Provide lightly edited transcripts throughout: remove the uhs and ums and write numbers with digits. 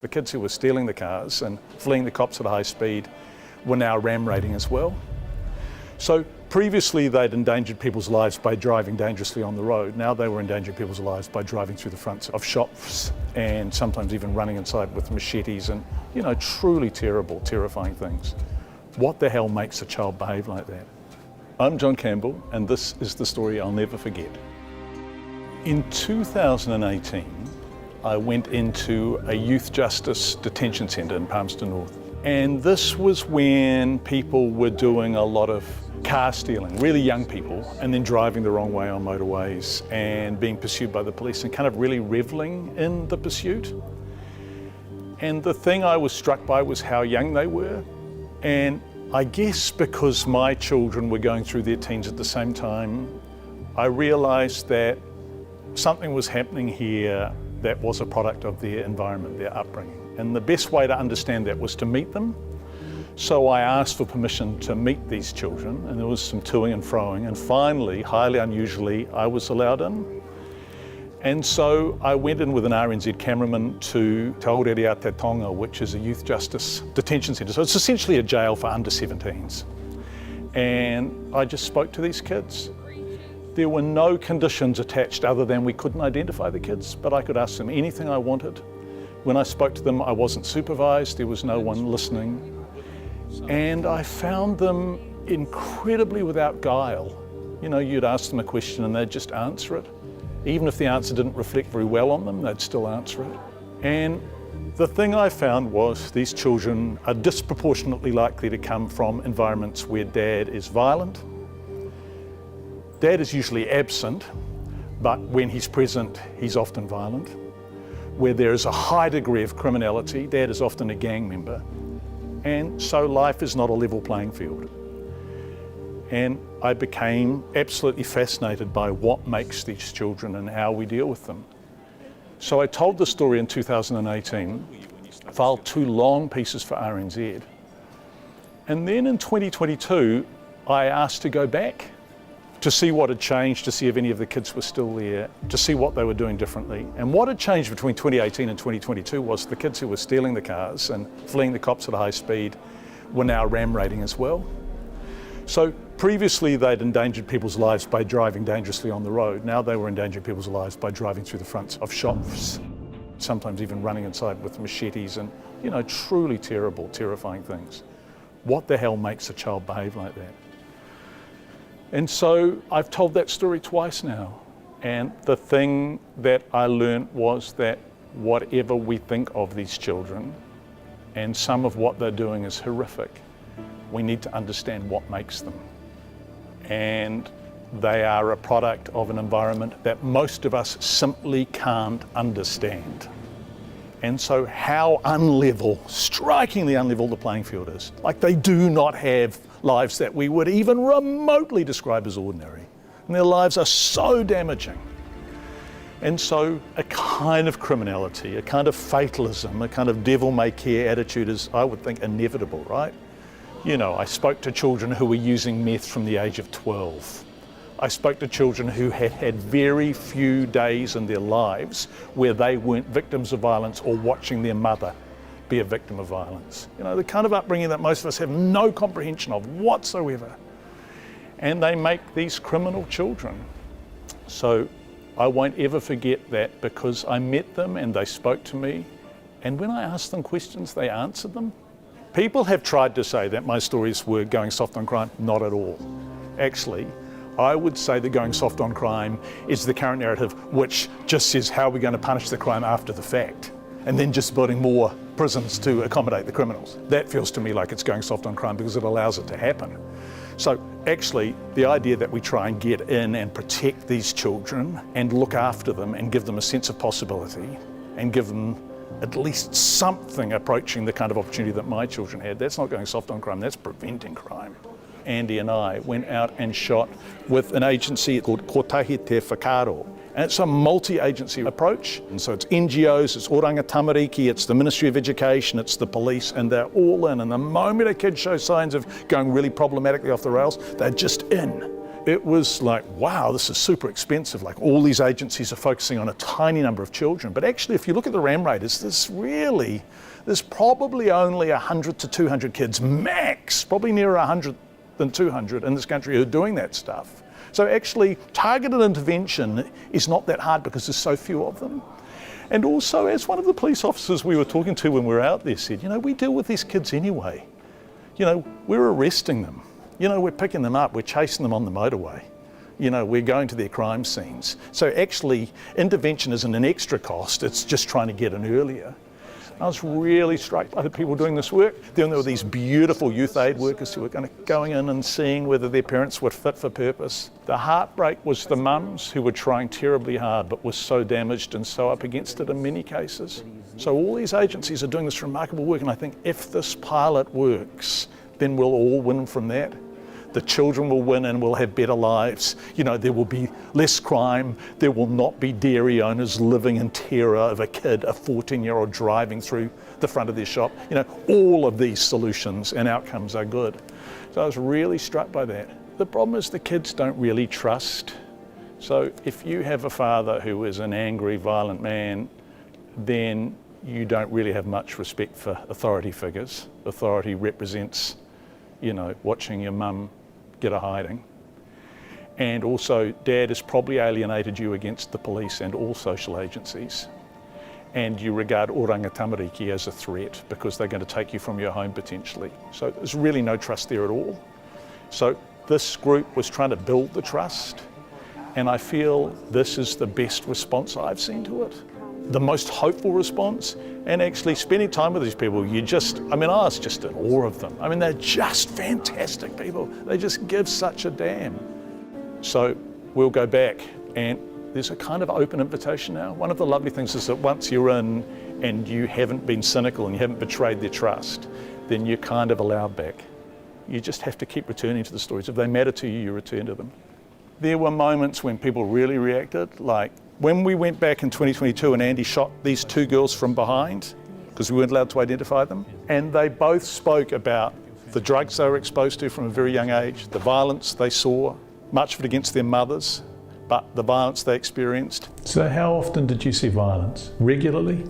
The kids who were stealing the cars and fleeing the cops at high speed were now ram raiding as well. So previously they'd endangered people's lives by driving dangerously on the road. Now they were endangering people's lives by driving through the fronts of shops and sometimes even running inside with machetes and, truly terrible, terrifying things. What the hell makes a child behave like that? I'm John Campbell, and this is the story I'll never forget. In 2018, I went into a youth justice detention centre in Palmerston North. And this was when people were doing a lot of car stealing, really young people, and then driving the wrong way on motorways and being pursued by the police and kind of really reveling in the pursuit. And the thing I was struck by was how young they were. And I guess because my children were going through their teens at the same time, I realised that something was happening here that was a product of their environment, their upbringing. And the best way to understand that was to meet them. So I asked for permission to meet these children, and there was some toing and froing, and finally, highly unusually, I was allowed in. And so I went in with an RNZ cameraman to Te Aurere Tonga, which is a youth justice detention centre. So it's essentially a jail for under 17s. And I just spoke to these kids. There were no conditions attached other than we couldn't identify the kids, but I could ask them anything I wanted. When I spoke to them, I wasn't supervised, there was no one listening. And I found them incredibly without guile. You'd ask them a question and they'd just answer it. Even if the answer didn't reflect very well on them, they'd still answer it. And the thing I found was these children are disproportionately likely to come from environments where dad is violent. Dad is usually absent, but when he's present, he's often violent. Where there is a high degree of criminality, dad is often a gang member. And so life is not a level playing field. And I became absolutely fascinated by what makes these children and how we deal with them. So I told the story in 2018, filed 2 long pieces for RNZ. And then in 2022, I asked to go back to see what had changed, to see if any of the kids were still there, to see what they were doing differently. And what had changed between 2018 and 2022 was the kids who were stealing the cars and fleeing the cops at high speed were now ram raiding as well. So previously they'd endangered people's lives by driving dangerously on the road. Now they were endangering people's lives by driving through the fronts of shops, sometimes even running inside with machetes and, truly terrible, terrifying things. What the hell makes a child behave like that? And so I've told that story twice now. And the thing that I learned was that whatever we think of these children, and some of what they're doing is horrific, we need to understand what makes them. And they are a product of an environment that most of us simply can't understand. And so how strikingly unlevel the playing field is. Like, they do not have lives that we would even remotely describe as ordinary. And their lives are so damaging. And so a kind of criminality, a kind of fatalism, a kind of devil-may-care attitude is, I would think, inevitable, right? I spoke to children who were using meth from the age of 12. I spoke to children who had had very few days in their lives where they weren't victims of violence or watching their mother be a victim of violence. The kind of upbringing that most of us have no comprehension of whatsoever. And they make these criminal children. So I won't ever forget that, because I met them and they spoke to me. And when I asked them questions, they answered them. People have tried to say that my stories were going soft on crime. Not at all. Actually, I would say that going soft on crime is the current narrative, which just says how we're going to punish the crime after the fact, and then just building more prisons to accommodate the criminals. That feels to me like it's going soft on crime because it allows it to happen. So actually, the idea that we try and get in and protect these children and look after them and give them a sense of possibility and give them at least something approaching the kind of opportunity that my children had, that's not going soft on crime, that's preventing crime. Andy and I went out and shot with an agency called Kotahi Te Whakaaro. And it's a multi-agency approach. And so it's NGOs, it's Oranga Tamariki, it's the Ministry of Education, it's the police, and they're all in. And the moment a kid shows signs of going really problematically off the rails, they're just in. it was like, wow, this is super expensive. Like all these agencies are focusing on a tiny number of children. But actually, if you look at the ram raiders, there's probably only 100 to 200 kids max, probably nearer 100 than 200 in this country who are doing that stuff. So actually, targeted intervention is not that hard because there's so few of them. And also, as one of the police officers we were talking to when we were out there said, we deal with these kids anyway. We're arresting them. We're picking them up, we're chasing them on the motorway. We're going to their crime scenes. So actually, intervention isn't an extra cost, it's just trying to get in earlier. I was really struck by the people doing this work. Then there were these beautiful youth aid workers who were going in and seeing whether their parents were fit for purpose. The heartbreak was the mums who were trying terribly hard but were so damaged and so up against it in many cases. So all these agencies are doing this remarkable work, and I think if this pilot works, then we'll all win from that. The children will win and will have better lives. There will be less crime. There will not be dairy owners living in terror of a kid, a 14-year-old driving through the front of their shop. All of these solutions and outcomes are good. So I was really struck by that. The problem is the kids don't really trust. So if you have a father who is an angry, violent man, then you don't really have much respect for authority figures. Authority represents watching your mum get a hiding. And also, Dad has probably alienated you against the police and all social agencies. And you regard oranga tamariki as a threat because they're going to take you from your home potentially. So there's really no trust there at all. So this group was trying to build the trust, and I feel this is the best response I've seen to it. The most hopeful response, and actually spending time with these people, I was just in awe of them. They're just fantastic people. They just give such a damn. So we'll go back, and there's a kind of open invitation now. One of the lovely things is that once you're in and you haven't been cynical and you haven't betrayed their trust, then you're kind of allowed back. You just have to keep returning to the stories. If they matter to you, you return to them. There were moments when people really reacted, like when we went back in 2022 and Andy shot these two girls from behind, because we weren't allowed to identify them, and they both spoke about the drugs they were exposed to from a very young age, the violence they saw, much of it against their mothers, but the violence they experienced. So how often did you see violence? Regularly?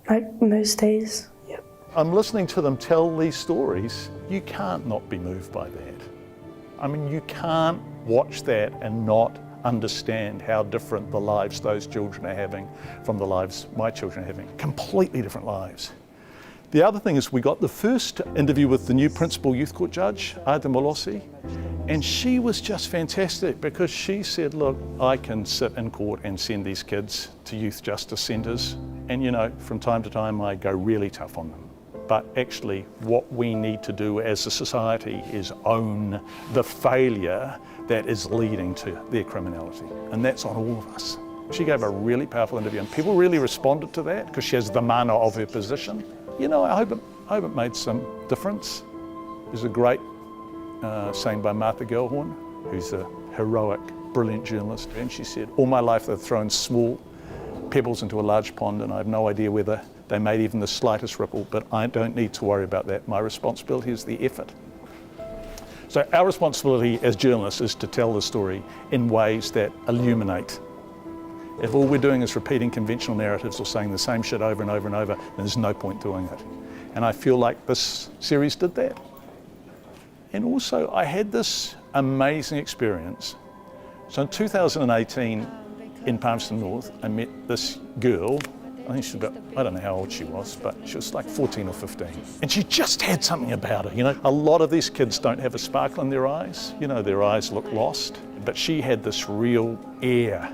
Like most days, yep. I'm listening to them tell these stories. You can't not be moved by that. You can't watch that and not understand how different the lives those children are having from the lives my children are having. Completely different lives. The other thing is we got the first interview with the new principal youth court judge, Ada Molosi, and she was just fantastic because she said, look, I can sit in court and send these kids to youth justice centres, and from time to time I go really tough on them. But actually what we need to do as a society is own the failure that is leading to their criminality. And that's on all of us. She gave a really powerful interview and people really responded to that because she has the mana of her position. I hope it made some difference. There's a great saying by Martha Gellhorn, who's a heroic, brilliant journalist. And she said, all my life they've thrown small pebbles into a large pond and I have no idea whether they made even the slightest ripple, but I don't need to worry about that. My responsibility is the effort. So our responsibility as journalists is to tell the story in ways that illuminate. If all we're doing is repeating conventional narratives or saying the same shit over and over and over, then there's no point doing it. And I feel like this series did that. And also I had this amazing experience. So in 2018 in Palmerston North, I met this girl. I think she was about, I don't know how old she was, but she was like 14 or 15. And she just had something about her, A lot of these kids don't have a sparkle in their eyes. Their eyes look lost. But she had this real air.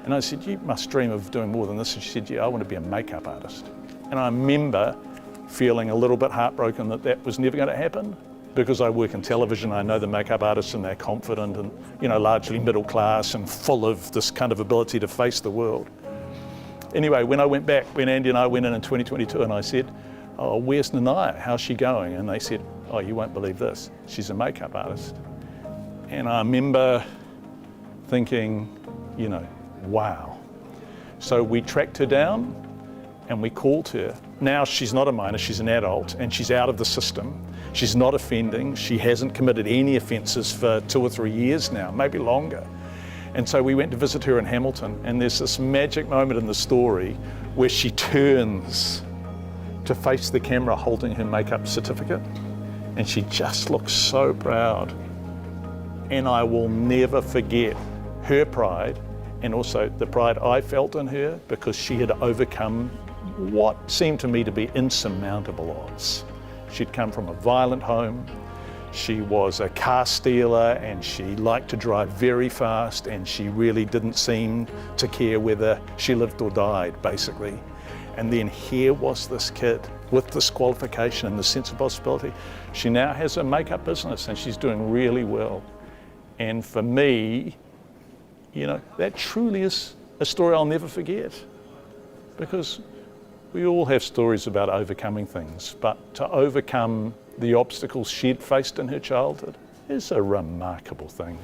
And I said, you must dream of doing more than this. And she said, yeah, I want to be a makeup artist. And I remember feeling a little bit heartbroken that was never going to happen. Because I work in television, I know the makeup artists and they're confident and, largely middle class and full of this kind of ability to face the world. Anyway, when I went back, when Andy and I went in 2022 and I said, oh, where's Niay? How's she going? And they said, oh, you won't believe this. She's a makeup artist. And I remember thinking, wow. So we tracked her down and we called her. Now she's not a minor, she's an adult, and she's out of the system. She's not offending. She hasn't committed any offences for 2 or 3 years now, maybe longer. And so we went to visit her in Hamilton, and there's this magic moment in the story where she turns to face the camera holding her makeup certificate, and she just looks so proud. And I will never forget her pride, and also the pride I felt in her, because she had overcome what seemed to me to be insurmountable odds. She'd come from a violent home. She was a car stealer, and she liked to drive very fast, and she really didn't seem to care whether she lived or died, basically. And then here was this kid with this qualification and the sense of possibility. She now has a makeup business, and she's doing really well. And for me, you know, that truly is a story I'll never forget, because we all have stories about overcoming things, but to overcome the obstacles she'd faced in her childhood is a remarkable thing.